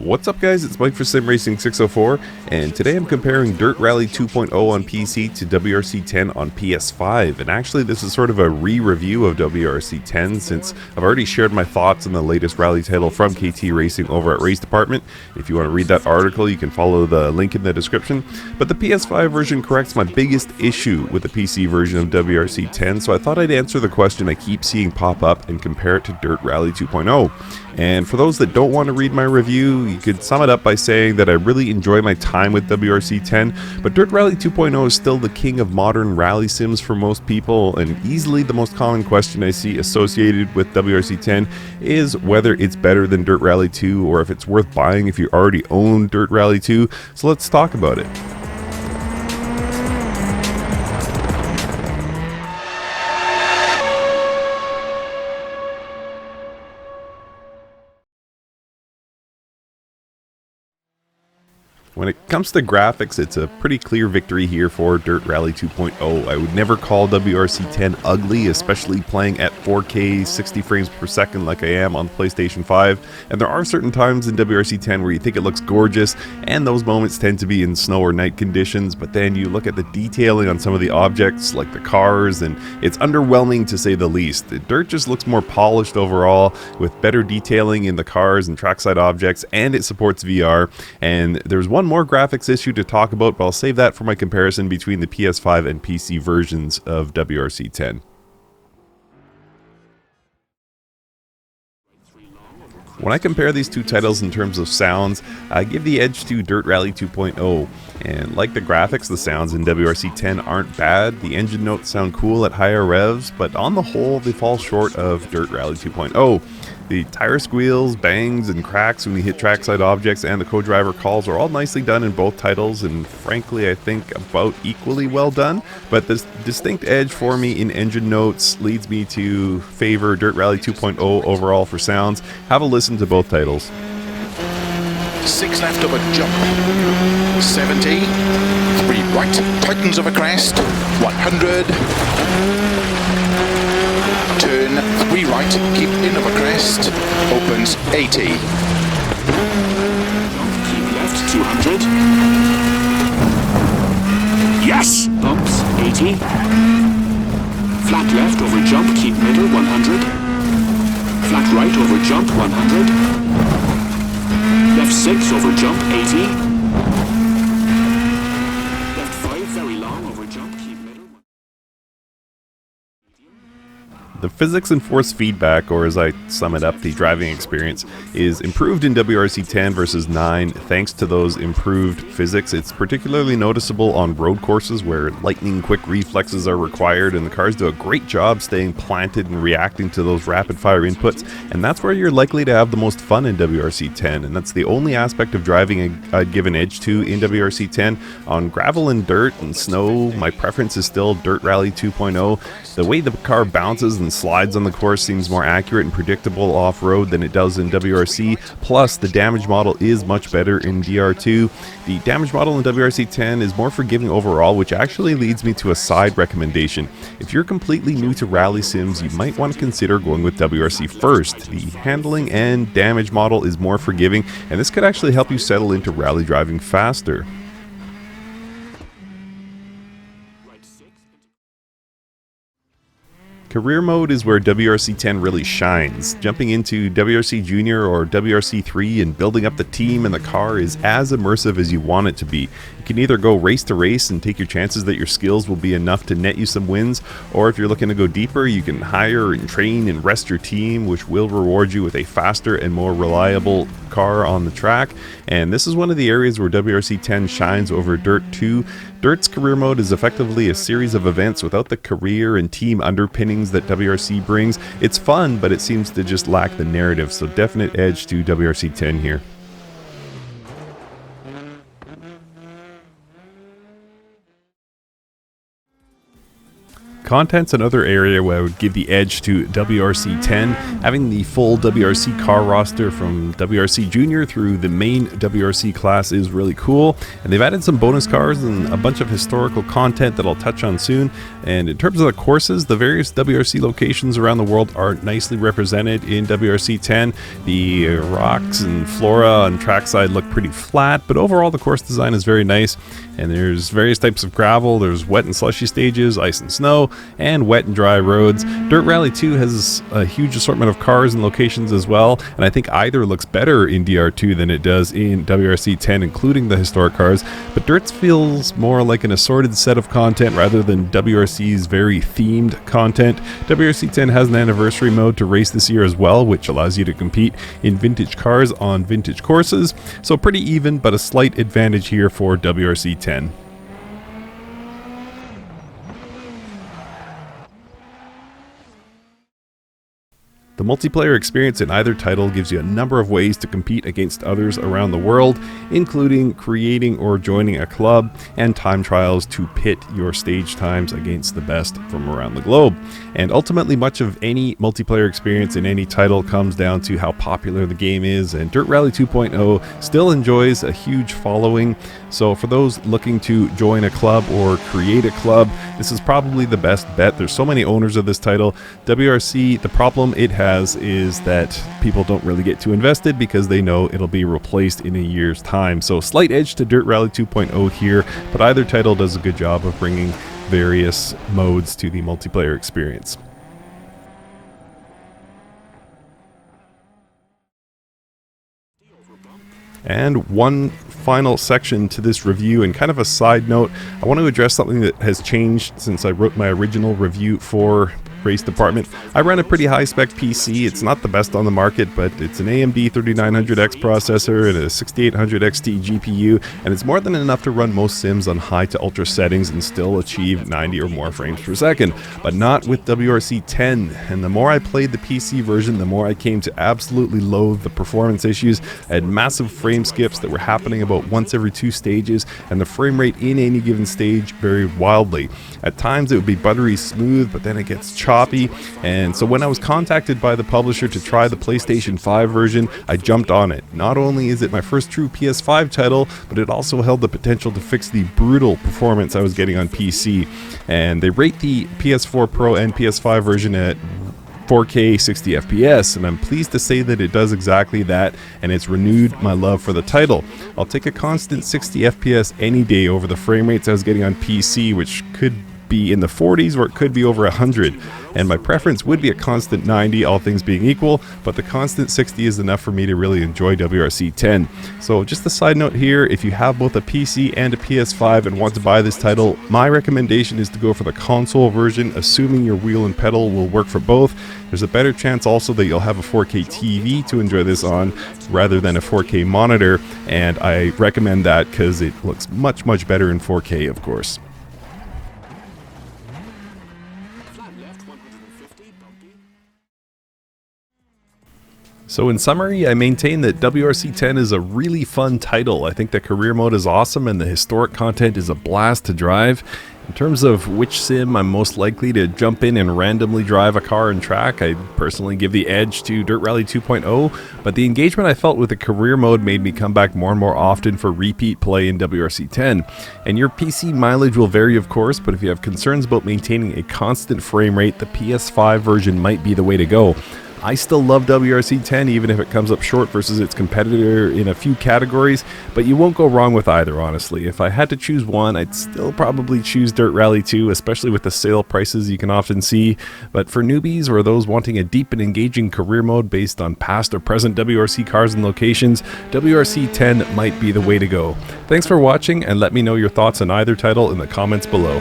What's up guys, it's Mike for SimRacing604, and today I'm comparing Dirt Rally 2.0 on PC to WRC 10 on PS5, and actually this is sort of a re-review of WRC 10 since I've already shared my thoughts on the latest rally title from KT Racing over at Race Department. If you want to read that article, you can follow the link in the description, but the PS5 version corrects my biggest issue with the PC version of WRC 10, so I thought I'd answer the question I keep seeing pop up and compare it to Dirt Rally 2.0. And for those that don't want to read my review, you could sum it up by saying that I really enjoy my time with WRC 10, but Dirt Rally 2.0 is still the king of modern rally sims for most people, and easily the most common question I see associated with WRC 10 is whether it's better than Dirt Rally 2 or if it's worth buying if you already own Dirt Rally 2, so let's talk about it. When it comes to graphics, it's a pretty clear victory here for Dirt Rally 2.0. I would never call WRC 10 ugly, especially playing at 4K 60 frames per second like I am on PlayStation 5. And there are certain times in WRC 10 where you think it looks gorgeous, and those moments tend to be in snow or night conditions, but then you look at the detailing on some of the objects, like the cars, and it's underwhelming to say the least. Dirt just looks more polished overall, with better detailing in the cars and trackside objects, and it supports VR. And there's one more graphics issue to talk about, but I'll save that for my comparison between the PS5 and PC versions of WRC 10. When I compare these two titles in terms of sounds, I give the edge to Dirt Rally 2.0, and like the graphics, the sounds in WRC 10 aren't bad. The engine notes sound cool at higher revs, but on the whole they fall short of Dirt Rally 2.0. The tire squeals, bangs, and cracks when you hit trackside objects and the co-driver calls are all nicely done in both titles, and frankly I think about equally well done, but this distinct edge for me in engine notes leads me to favor Dirt Rally 2.0 overall for sounds. Have a listen to both titles. 6 left of a jump, 70, 3 right, tightens of a crest, 100, turn 3 right, keep in of a crest, opens 80. Keep left 200. Yes! Bumps 80. Flat left over jump, keep middle 100. Flat right over jump 100. Left 6 over jump 80. Left 5 very long over jump, keep middle. The physics and force feedback, or as I sum it up, the driving experience, is improved in WRC 10 versus 9 thanks to those improved physics. It's particularly noticeable on road courses where lightning quick reflexes are required, and the cars do a great job staying planted and reacting to those rapid fire inputs, and that's where you're likely to have the most fun in WRC 10, and that's the only aspect of driving I'd give an edge to in WRC 10. On gravel and dirt and snow, my preference is still Dirt Rally 2.0. The way the car bounces and slides on the course seems more accurate and predictable off-road than it does in WRC, plus the damage model is much better in DR2. The damage model in WRC 10 is more forgiving overall, which actually leads me to a side recommendation. If you're completely new to rally sims, you might want to consider going with WRC first. The handling and damage model is more forgiving, and this could actually help you settle into rally driving faster. Career mode is where WRC 10 really shines. Jumping into WRC Junior or WRC 3 and building up the team and the car is as immersive as you want it to be. You can either go race to race and take your chances that your skills will be enough to net you some wins, or if you're looking to go deeper, you can hire and train and rest your team, which will reward you with a faster and more reliable car on the track. And this is one of the areas where WRC 10 shines over Dirt 2. Dirt's career mode is effectively a series of events without the career and team underpinnings that WRC brings. It's fun, but it seems to just lack the narrative, so definite edge to WRC 10 here. Content's another area where I would give the edge to WRC 10. Having the full WRC car roster from WRC Junior through the main WRC class is really cool, and they've added some bonus cars and a bunch of historical content that I'll touch on soon. And in terms of the courses, the various WRC locations around the world are nicely represented in WRC 10. The rocks and flora on trackside look pretty flat, but overall the course design is very nice. And there's various types of gravel. There's wet and slushy stages, ice and snow, and wet and dry roads. Dirt Rally 2 has a huge assortment of cars and locations as well, and I think either looks better in DR2 than it does in WRC 10, including the historic cars. But Dirt's feels more like an assorted set of content rather than WRC's very themed content. WRC 10 has an anniversary mode to race this year as well, which allows you to compete in vintage cars on vintage courses. So pretty even, but a slight advantage here for WRC 10. The multiplayer experience in either title gives you a number of ways to compete against others around the world, including creating or joining a club and time trials to pit your stage times against the best from around the globe. And ultimately, much of any multiplayer experience in any title comes down to how popular the game is, and Dirt Rally 2.0 still enjoys a huge following. So for those looking to join a club or create a club, this is probably the best bet. There's so many owners of this title. WRC, the problem it has is that people don't really get too invested because they know it'll be replaced in a year's time. So slight edge to Dirt Rally 2.0 here, but either title does a good job of bringing various modes to the multiplayer experience. And one final section to this review, and kind of a side note, I want to address something that has changed since I wrote my original review for Race Department. I run a pretty high spec PC. It's not the best on the market, but it's an AMD 3900X processor and a 6800 XT GPU, and it's more than enough to run most sims on high to ultra settings and still achieve 90 or more frames per second, but not with WRC 10. And the more I played the PC version, the more I came to absolutely loathe the performance issues. I had massive frame skips that were happening about once every 2 stages, and the frame rate in any given stage varied wildly. At times it would be buttery smooth, but then it gets choppy. And so when I was contacted by the publisher to try the PlayStation 5 version, I jumped on it. Not only is it my first true PS5 title, but it also held the potential to fix the brutal performance I was getting on PC. And they rate the PS4 Pro and PS5 version at 4K 60 FPS, and I'm pleased to say that it does exactly that, and it's renewed my love for the title. I'll take a constant 60 FPS any day over the frame rates I was getting on PC, which could be in the 40s or it could be over 100, and my preference would be a constant 90, all things being equal, but the constant 60 is enough for me to really enjoy WRC 10. So just a side note here, if you have both a PC and a PS5 and want to buy this title, my recommendation is to go for the console version, assuming your wheel and pedal will work for both. There's a better chance also that you'll have a 4K TV to enjoy this on rather than a 4K monitor, and I recommend that because it looks much better in 4K, of course. So in summary, I maintain that WRC 10 is a really fun title. I think the career mode is awesome and the historic content is a blast to drive. In terms of which sim I'm most likely to jump in and randomly drive a car and track, I personally give the edge to Dirt Rally 2.0, but the engagement I felt with the career mode made me come back more and more often for repeat play in WRC 10. And your PC mileage will vary, of course, but if you have concerns about maintaining a constant frame rate, the PS5 version might be the way to go. I still love WRC 10 even if it comes up short versus its competitor in a few categories, but you won't go wrong with either, honestly. If I had to choose one, I'd still probably choose Dirt Rally 2, especially with the sale prices you can often see. But for newbies or those wanting a deep and engaging career mode based on past or present WRC cars and locations, WRC 10 might be the way to go. Thanks for watching, and let me know your thoughts on either title in the comments below.